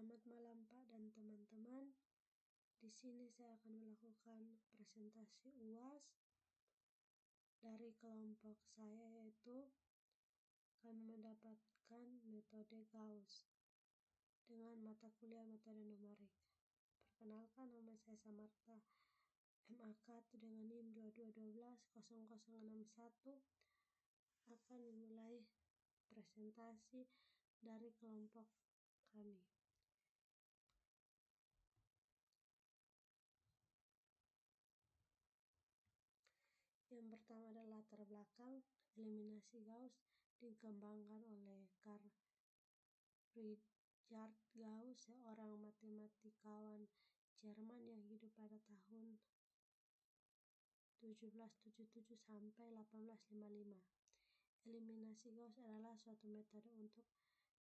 Selamat malam Pak dan teman-teman. Di sini saya akan melakukan presentasi UAS dari kelompok saya, yaitu kami mendapatkan metode Gauss dengan mata kuliah metode numerik. Perkenalkan, nama saya Samarta MAK dengan NIM 22120061. Akan memulai presentasi dari kelompok kami. Yang pertama adalah latar belakang. Eliminasi Gauss dikembangkan oleh Carl Richard Gauss, seorang matematikawan Jerman yang hidup pada tahun 1777 sampai 1855. Eliminasi Gauss adalah suatu metode untuk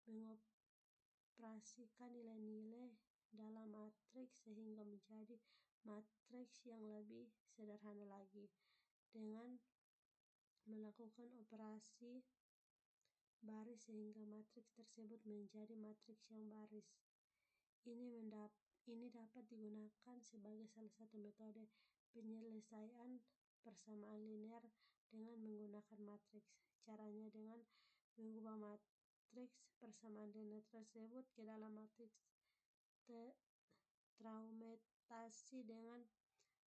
mengoperasikan nilai-nilai dalam matriks sehingga menjadi matriks yang lebih sederhana lagi. Dengan melakukan operasi baris sehingga matriks tersebut menjadi matriks yang baris. Ini dapat digunakan sebagai salah satu metode penyelesaian persamaan linear dengan menggunakan matriks. Caranya dengan mengubah matriks persamaan linear tersebut ke dalam matriks traumetasi dengan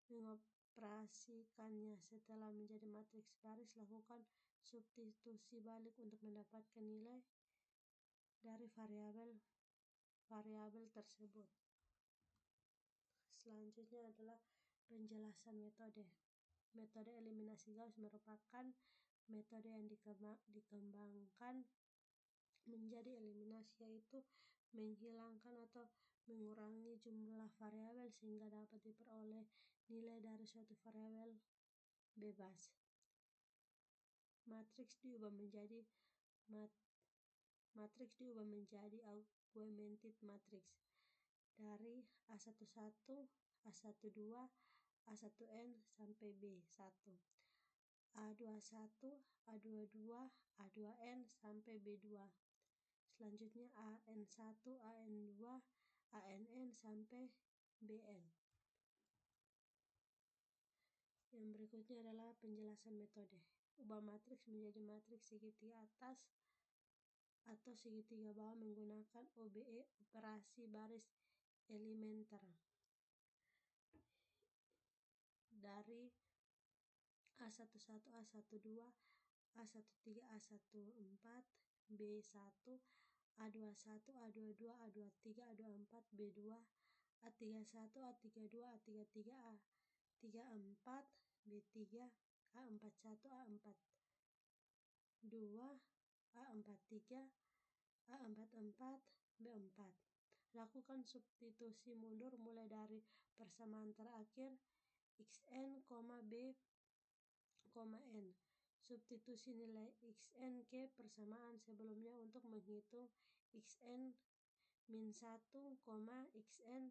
mengoperasikannya. Setelah menjadi matriks baris, lakukan substitusi balik untuk mendapatkan nilai dari variabel tersebut. Selanjutnya adalah penjelasan metode. Metode eliminasi Gauss merupakan metode yang dikembangkan menjadi eliminasi, yaitu menghilangkan atau mengurangi jumlah variabel sehingga dapat diperoleh nilai dari suatu variabel bebas. Matriks diubah menjadi augmented matrix dari A11, A12, A1N sampai B1, A21, A22, A2N sampai B2. Selanjutnya AN1, AN2, ANN sampai BN. Yang berikutnya adalah penjelasan metode. Ubah matriks menjadi matriks segitiga atas atau segitiga bawah menggunakan OBE, operasi baris elementer. Dari A11, A12, A13, A14, B1, A21, A22, A23, A24, B2, A31, A32, A33, A34, B3, A41, A42, A43, A44, B4. Lakukan substitusi mundur mulai dari persamaan terakhir xn, b, n. Substitusi nilai xn ke persamaan sebelumnya untuk menghitung xn min 1, xn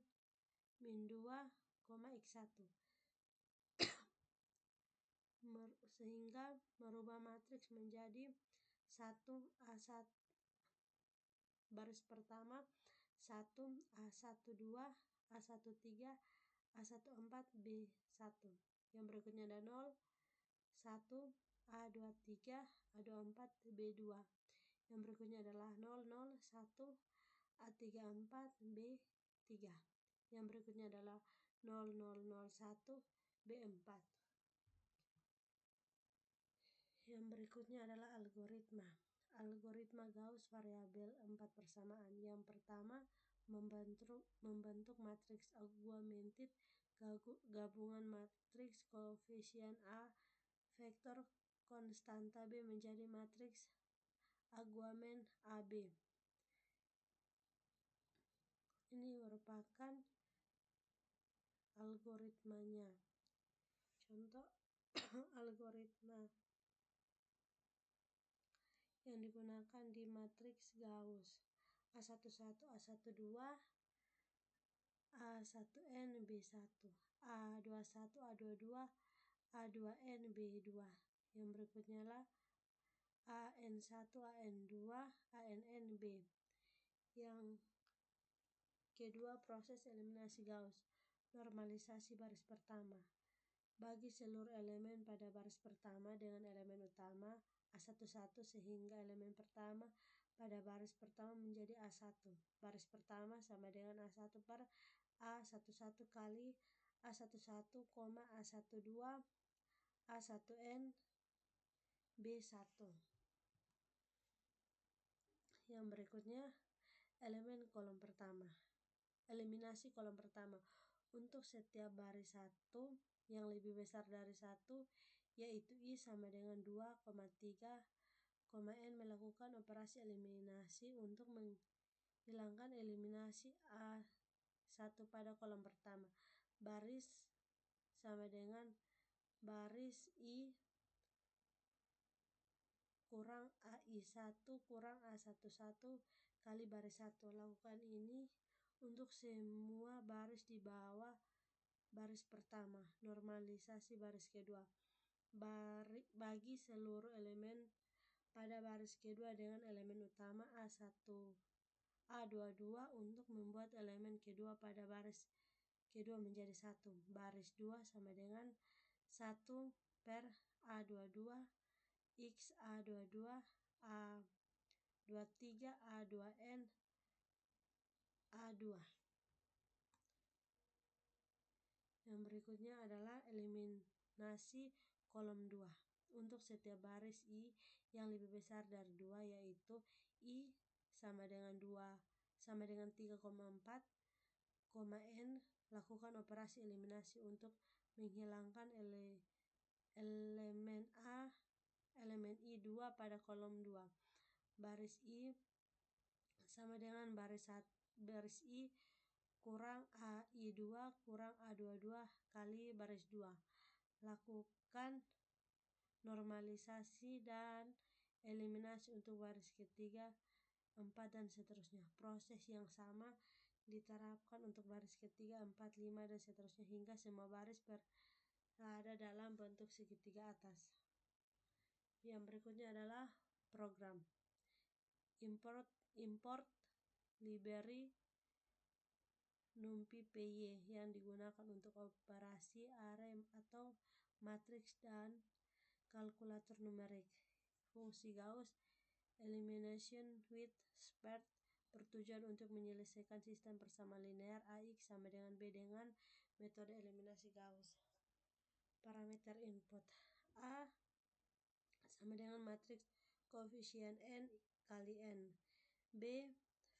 min 2, x1. Sehingga merubah matriks menjadi 1A1 baris pertama, 1 A12, A13, A14, B1. Yang berikutnya ada 0, 1, A23, A24, B2. Yang berikutnya adalah 0, 0, 1, A34, B3. Yang berikutnya adalah 0, 0, 0, 1, B4. Yang berikutnya adalah algoritma. Algoritma Gauss variabel 4 persamaan. Yang pertama, membentuk matriks augmented gabungan matriks koefisien A vektor konstanta B menjadi matriks augment AB. Ini merupakan algoritmanya. Contoh algoritma yang digunakan di matriks Gauss: A11, A12, A1N, B1, A21, A22, A2N, B2. Yang berikutnya adalah AN1, AN2, ANN, B. Yang Kedua, proses eliminasi Gauss. Normalisasi baris pertama. Bagi seluruh elemen pada baris pertama dengan elemen utama A11 sehingga elemen pertama pada baris pertama menjadi A1. Baris pertama sama dengan A1 per A11 kali A11, A12, A1N, B1. Yang berikutnya, elemen kolom pertama. Eliminasi kolom pertama. Untuk setiap baris 1 yang lebih besar dari 1, yaitu I sama dengan 2,3, N melakukan operasi eliminasi untuk menghilangkan eliminasi A1 pada kolom pertama. Baris sama dengan baris I kurang AI1 kurang A11 kali baris 1. Lakukan ini untuk semua baris di bawah baris pertama. Normalisasi baris kedua. Bagi seluruh elemen pada baris kedua dengan elemen utama A1, A22 untuk membuat elemen kedua pada baris kedua menjadi 1. Baris 2 sama dengan 1 per A22 X A22 A23 A2N A2. Yang berikutnya adalah eliminasi kolom 2. Untuk setiap baris I yang lebih besar dari 2, yaitu I sama dengan 3,4, N lakukan operasi eliminasi untuk menghilangkan elemen I2 pada kolom 2. Baris I sama dengan baris I kurang AI2 kurang A22 kali baris 2. Lakukan normalisasi dan eliminasi untuk baris ketiga, 4, dan seterusnya. Proses yang sama diterapkan untuk baris ketiga, 4, 5, dan seterusnya hingga semua baris berada dalam bentuk segitiga atas. Yang berikutnya adalah program. Import library NumPy yang digunakan untuk operasi array atau matriks dan kalkulator numerik. Fungsi Gauss Elimination with Spread bertujuan untuk menyelesaikan sistem persamaan linear AX sama dengan B dengan metode eliminasi Gauss. Parameter input A sama dengan matriks koefisien N kali N. B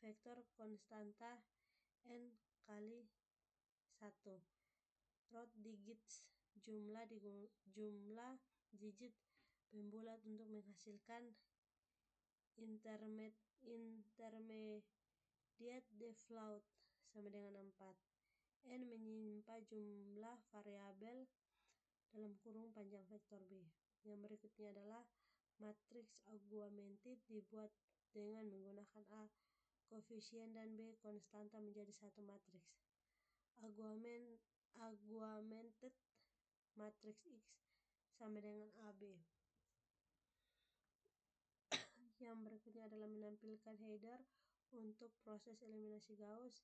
vektor konstanta N kali 1. Root digits jumlah digit pembulat untuk menghasilkan intermediate default sama dengan 4. N menyimpan jumlah variabel dalam kurung panjang vektor B. Yang berikutnya adalah matriks augmented dibuat dengan menggunakan A koefisien dan B konstanta menjadi satu matriks. Augmented matriks X sama dengan AB. Yang berikutnya adalah menampilkan header untuk proses eliminasi Gauss.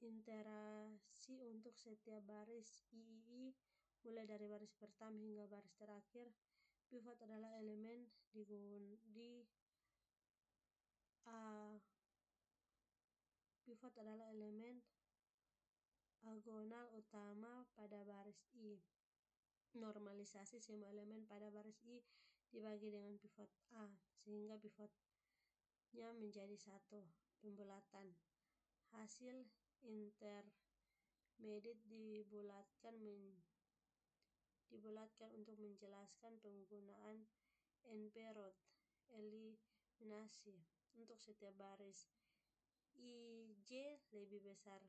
Iterasi untuk setiap baris III mulai dari baris pertama hingga baris terakhir. Pivot adalah elemen pivot adalah elemen agonal utama pada baris I. Normalisasi semua elemen pada baris I dibagi dengan pivot A sehingga pivotnya menjadi 1. Pembulatan. Hasil intermediate dibulatkan untuk menjelaskan penggunaan NP-root eliminasi. Untuk setiap baris IJ lebih besar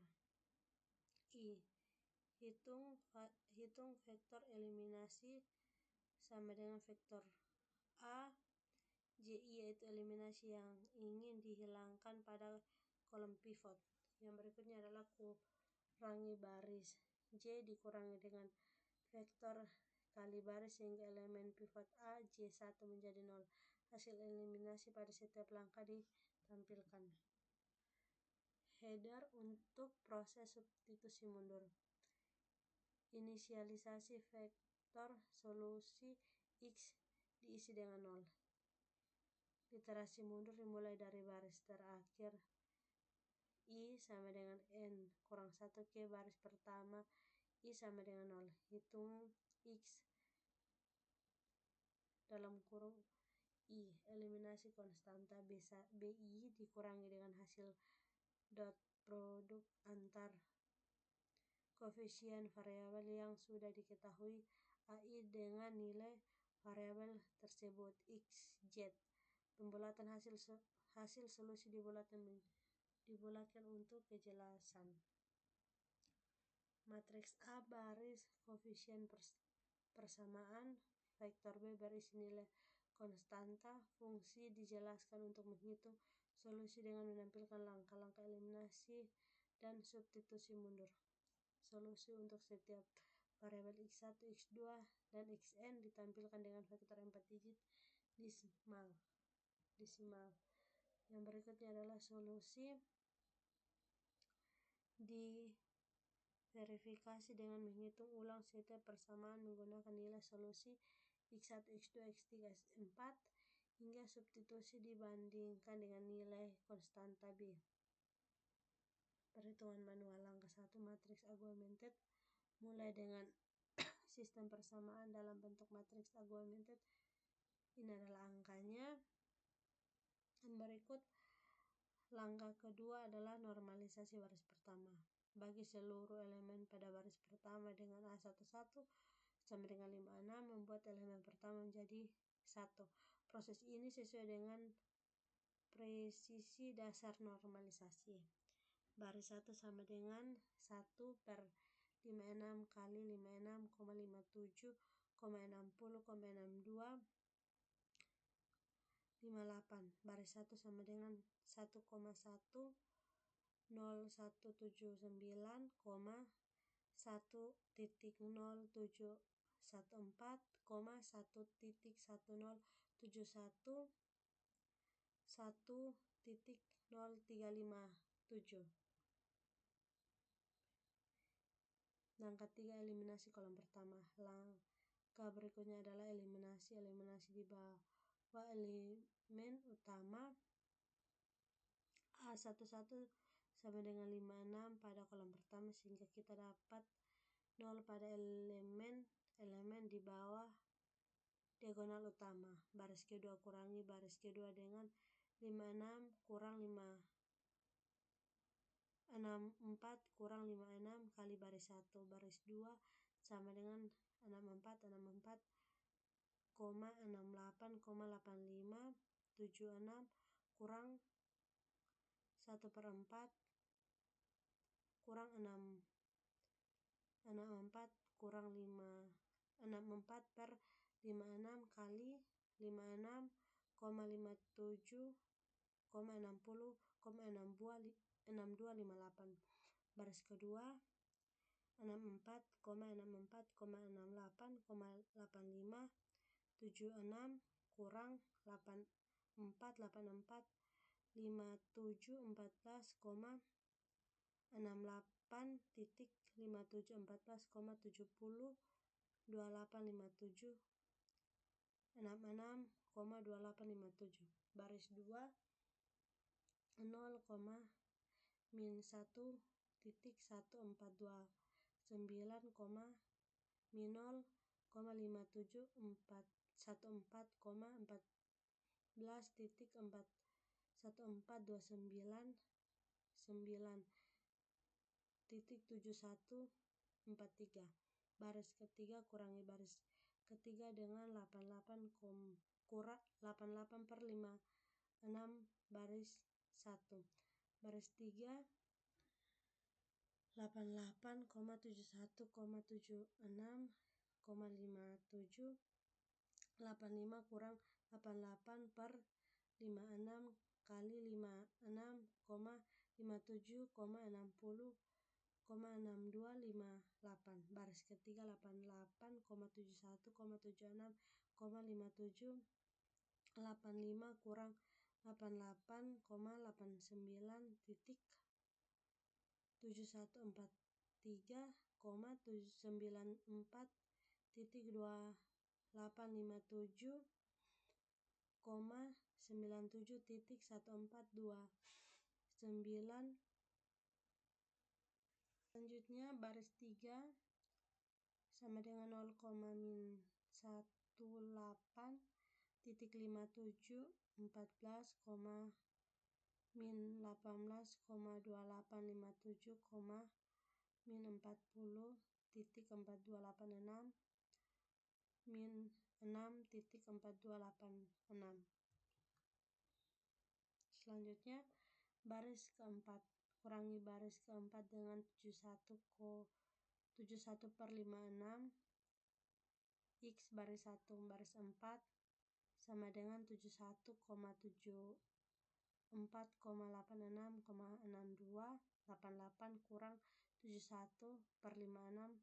I, hitung vektor eliminasi sama dengan vektor A JI, yaitu eliminasi yang ingin dihilangkan pada kolom pivot. Yang berikutnya adalah kurangi baris J dikurangi dengan vektor kali baris sehingga elemen pivot A J1 menjadi 0. Hasil eliminasi pada setiap langkah ditampilkan. header untuk proses substitusi mundur. Inisialisasi vektor solusi X diisi dengan 0. Iterasi mundur dimulai dari baris terakhir I sama dengan N kurang 1 ke baris pertama I sama dengan 0. Hitung X dalam kurung I. Eliminasi konstanta BI dikurangi dengan hasil dot produk antar koefisien variabel yang sudah diketahui AI dengan nilai variabel tersebut XZ. Pembulatan hasil solusi dibulatkan untuk kejelasan. Matriks A baris koefisien persamaan, vektor B berisi nilai konstanta. Fungsi dijelaskan untuk menghitung solusi dengan menampilkan langkah-langkah eliminasi dan substitusi mundur. Solusi untuk setiap variabel X1, X2, dan Xn ditampilkan dengan vektor 4 digit desimal. Yang berikutnya adalah solusi diverifikasi dengan menghitung ulang setiap persamaan menggunakan nilai solusi X1, X2, X3, X4 hingga substitusi dibandingkan dengan nilai konstanta B. Perhitungan manual. Langkah 1. Matriks augmented. Mulai dengan sistem persamaan dalam bentuk matriks augmented. Ini adalah angkanya. Dan berikut langkah kedua adalah normalisasi baris pertama. Bagi seluruh elemen pada baris pertama dengan A11 sama dengan 56, membuat elemen pertama menjadi 1. Proses ini sesuai dengan presisi dasar normalisasi. Baris 1 sama dengan 1 per 56 kali 56, 57, 60, 62, 58. Baris 1 sama dengan 1,1079, 1.0714, 1.1071, 1.0357. Langkah 3. Eliminasi kolom pertama. Langkah berikutnya adalah eliminasi di bawah elemen utama. A11 sama dengan 56 pada kolom pertama sehingga kita dapat 0 pada elemen di bawah diagonal utama. Baris kedua kurangi baris kedua dengan 56 kurang 64 kurang 56 kali baris 1. Baris 2 sama dengan 64, 68,85, 76 kurang 1 per 4 kurang 64 kurang 64 per 56 kali 56,57, 60,6258. Baris kedua 64,64,68,85, 76 kurang 84,84, 57, 14,68 titik 57, 14,70, 2857, 66,2857. Baris 2 0,-1 titik 1429, 0,5714 titik 1429, 9 titik 7143. Baris ketiga kurangi baris ketiga dengan 88 per 56 baris 1. Baris 3 88,71,76,57, 85 kurang 88 per 56 kali 56,57,60,6258. Baris ketiga 88,71,76,57, 85 kurang 88,89 titik 97,97,1429. Selanjutnya baris 3 sama dengan 0,18,57 -18,2857, -40,4286 -6,4286. Selanjutnya baris keempat, kurangi baris keempat dengan 71/56 X baris 1 baris 4 sama dengan 71,74,86,62 kurang 71/56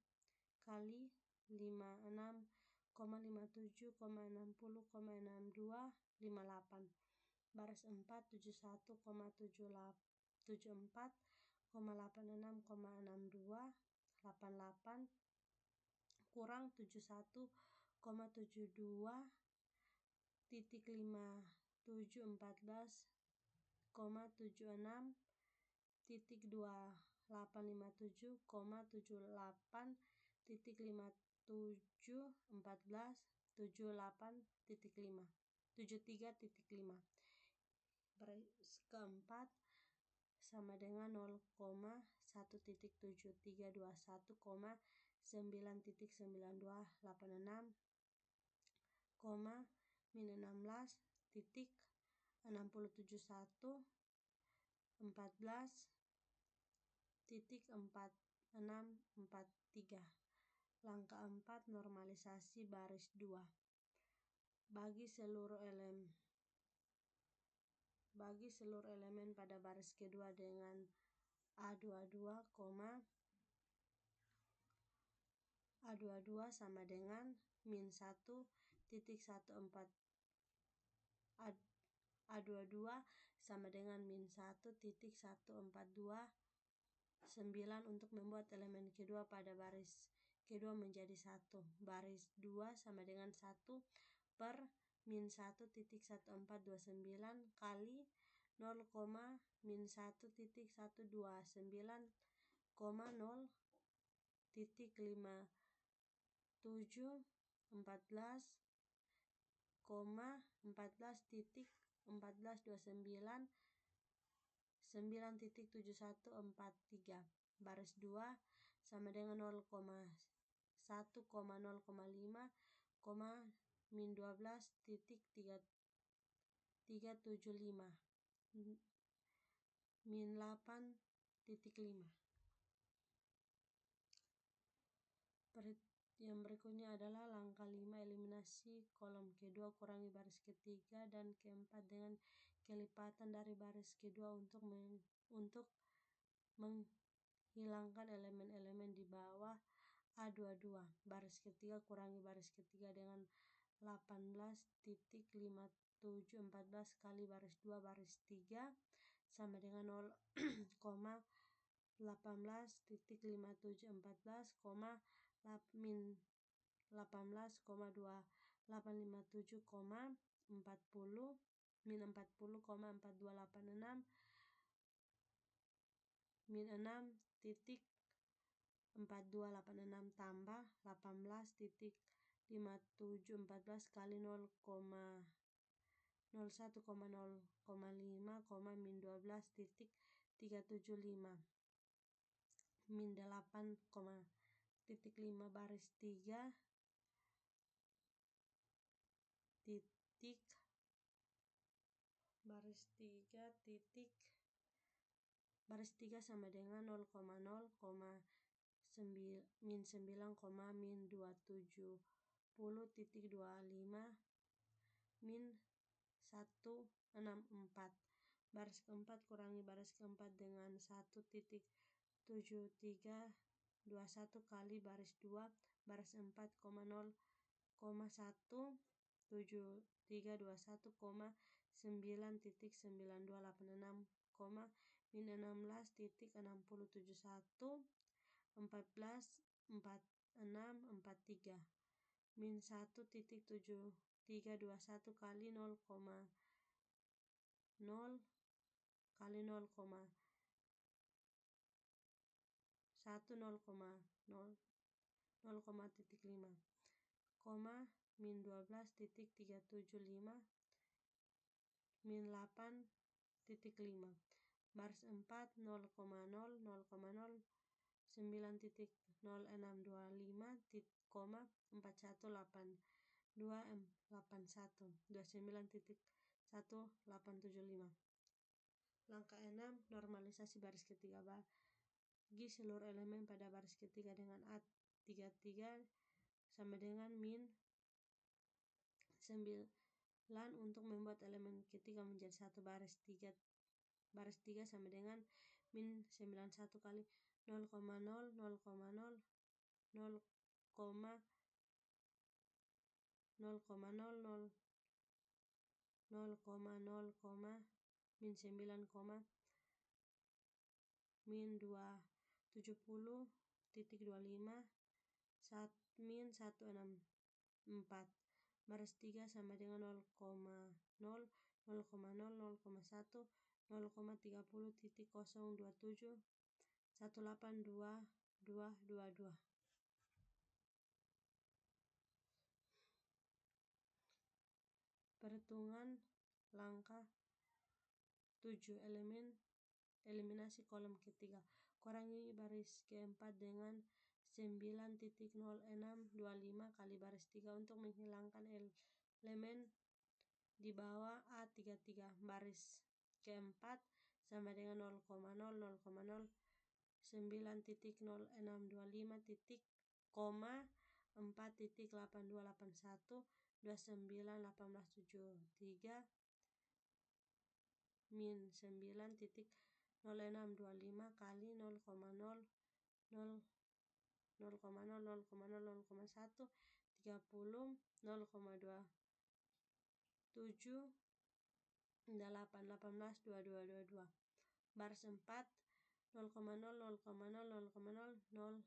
kali 56,57,60,62 baris 4 71,74,86,62 kurang 71,72 baris keempat sama dengan 0,1.7321,9.9286, -16.16.14,4643. Langkah 4 normalisasi baris 2. Bagi seluruh elemen pada baris kedua dengan A22, A22 sama dengan -1.14 A22 sama dengan -1.1429 untuk membuat elemen kedua pada baris kedua menjadi 1. Baris 2 sama dengan 1 per -1.1429 kali 0,-1.129,0.5714 14.1429 9.7143 baris 2 sama dengan 0,1,0,5, -12.375 -8.5. Yang berikutnya adalah langkah 5 eliminasi kolom kedua, kurangi baris ketiga dan keempat dengan kelipatan dari baris kedua untuk menghilangkan elemen-elemen di bawah A22. Baris ketiga kurangi baris ketiga dengan 18.5714 kali baris 2 baris 3 sama dengan 0,18.5714, -18,2857,40 -40,4286 -6.4286 tambah 18.5714 kali 0,01,0,5, -8,5 baris 3 titik baris 3 sama dengan 0,0, -9,270.25 baris keempat kurangi baris keempat dengan 1.7321 kali baris 2 baris 4, 0,17321,9.9286, min 16.6071 14.4643 min 1.7321 kali 0,0 kali 0,1 0,5 koma min 12.375 min 8.5 baris 4 0,0 0,0 9.0625 koma 418281 29.1875. Langkah 6. Normalisasi baris ketiga. Bagi seluruh elemen pada baris ketiga dengan A33 sama dengan min 9 untuk membuat elemen ketiga menjadi satu. Baris 3 sama dengan min 91 kali 0,0 0,0 0,0 min 9, min 270.25 min 164 baris 3 sama dengan 0,0 0,0 0,1 0,30.027 182222. Perhitungan langkah 7. Eliminasi kolom ketiga. Kurangi baris keempat dengan 9.0625 kali baris 3 untuk menghilangkan elemen di bawah A33. Baris keempat sama dengan 0,0 0,0 9.0625 titik, 4.8281 29.1873 min 9.0625 kali 0,0 0,0 0,0 0,1 30 0,27 8 182222 baris 4 0,0 0,0 0,0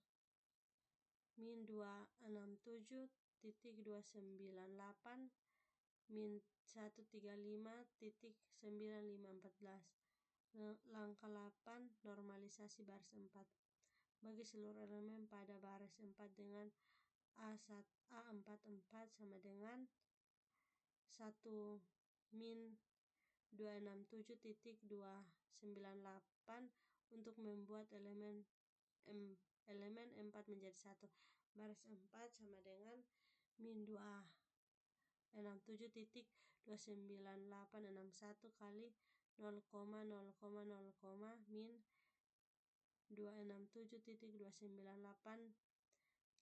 min 267.298 min 135.9514. Langkah 8. Normalisasi baris 4. Bagi seluruh elemen pada baris 4 dengan A44 sama dengan 1 min 267.298 untuk membuat elemen 4 menjadi 1. Baris 4 sama dengan min 267.29861 kali 0,0,0, min 267.298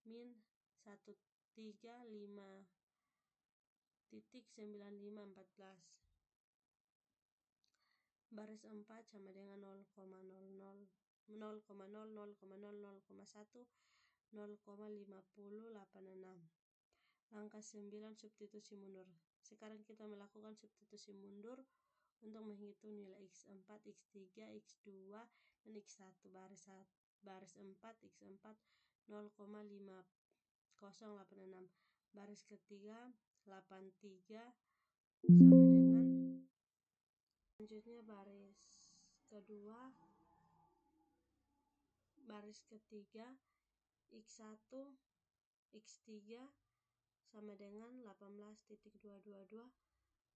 min 135.9514. Baris 4 sama dengan 0,00 0,0 0,0 0,1 0,5086. Langkah 9. Substitusi mundur. Sekarang kita melakukan substitusi mundur untuk menghitung nilai x4, x3, x2, dan x1. Baris 4 x4 0,5086. Baris ketiga 83 sama dengan, selanjutnya baris kedua, baris ketiga x1 x3 sama dengan 18.222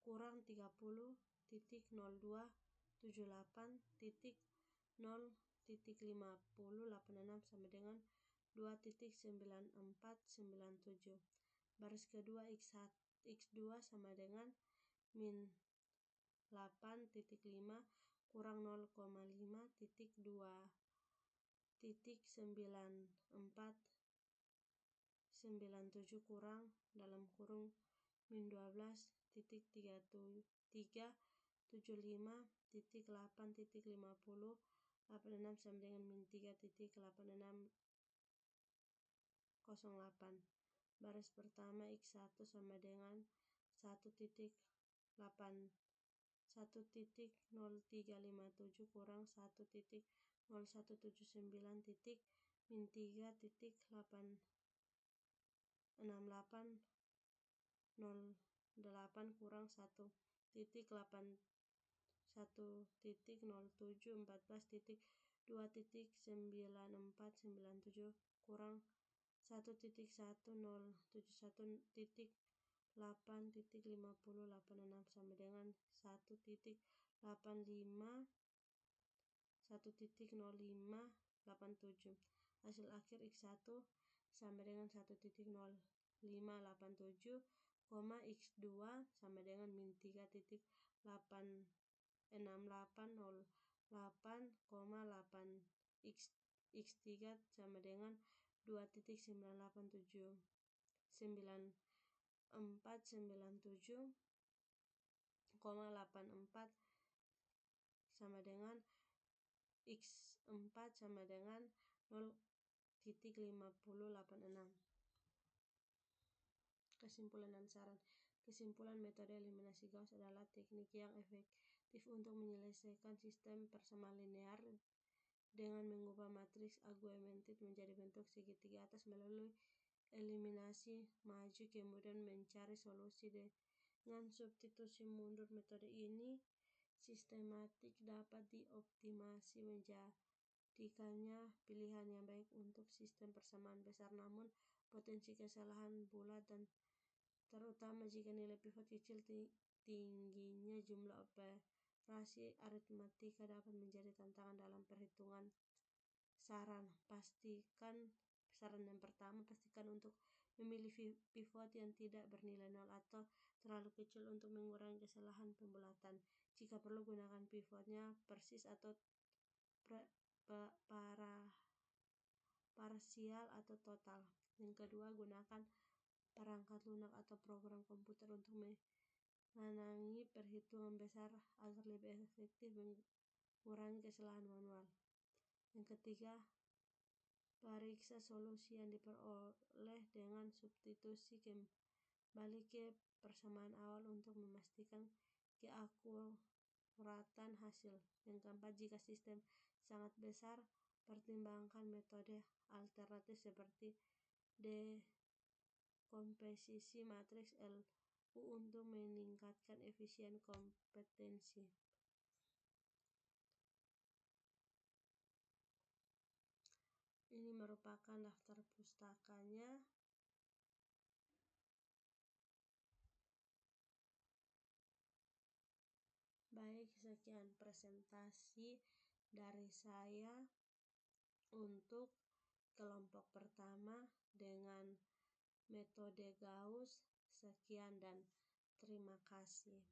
kurang 30.078.0.5086 sama dengan 2.9497. Baris kedua x2 sama dengan min 8.5 kurang 0,5.9497 kurang dalam kurung min 12.375.8.5086 sama dengan min 3.8608. Baris pertama x1 sama dengan 1.81 1.0357 kurang 1.0179 titik min 3.6808 kurang 1.010714.2.9497 kurang 1.1071.8.5086 sama dengan 1.0587. Hasil akhir X1 sama dengan 1.0587, X2 sama dengan min 3.6808,8 X3 sama dengan 2.9897,84 sama dengan X4 sama dengan 0.5086. Kesimpulan dan saran. Kesimpulan, metode eliminasi Gauss adalah teknik yang efektif untuk menyelesaikan sistem persamaan linear dengan mengubah matriks augmented menjadi bentuk segitiga atas melalui eliminasi maju, kemudian mencari solusi dengan substitusi mundur. Metode ini sistematik dapat dioptimasi menjadikannya pilihan yang baik untuk sistem persamaan besar, namun potensi kesalahan bulat dan terutama jika nilai pivot kecil, tingginya jumlah operasi aritmatika dapat menjadi tantangan dalam perhitungan. Saran yang pertama, pastikan untuk memilih pivot yang tidak bernilai 0 atau terlalu kecil untuk mengurangi kesalahan pembulatan. Jika perlu, gunakan pivotnya persis atau parsial atau total. Yang kedua, gunakan perangkat lunak atau program komputer untuk mengenangi perhitungan besar agar lebih efektif mengurangi kesalahan manual. Yang ketiga, periksa solusi yang diperoleh dengan substitusi kembali ke persamaan awal untuk memastikan keakuratan hasil. Yang keempat, jika sistem sangat besar, pertimbangkan metode alternatif seperti dekomposisi matriks LU untuk meningkatkan efisien kompetensi. Ini merupakan daftar pustakanya. Baik, sekian presentasi dari saya untuk kelompok pertama dengan metode Gauss. Sekian dan terima kasih.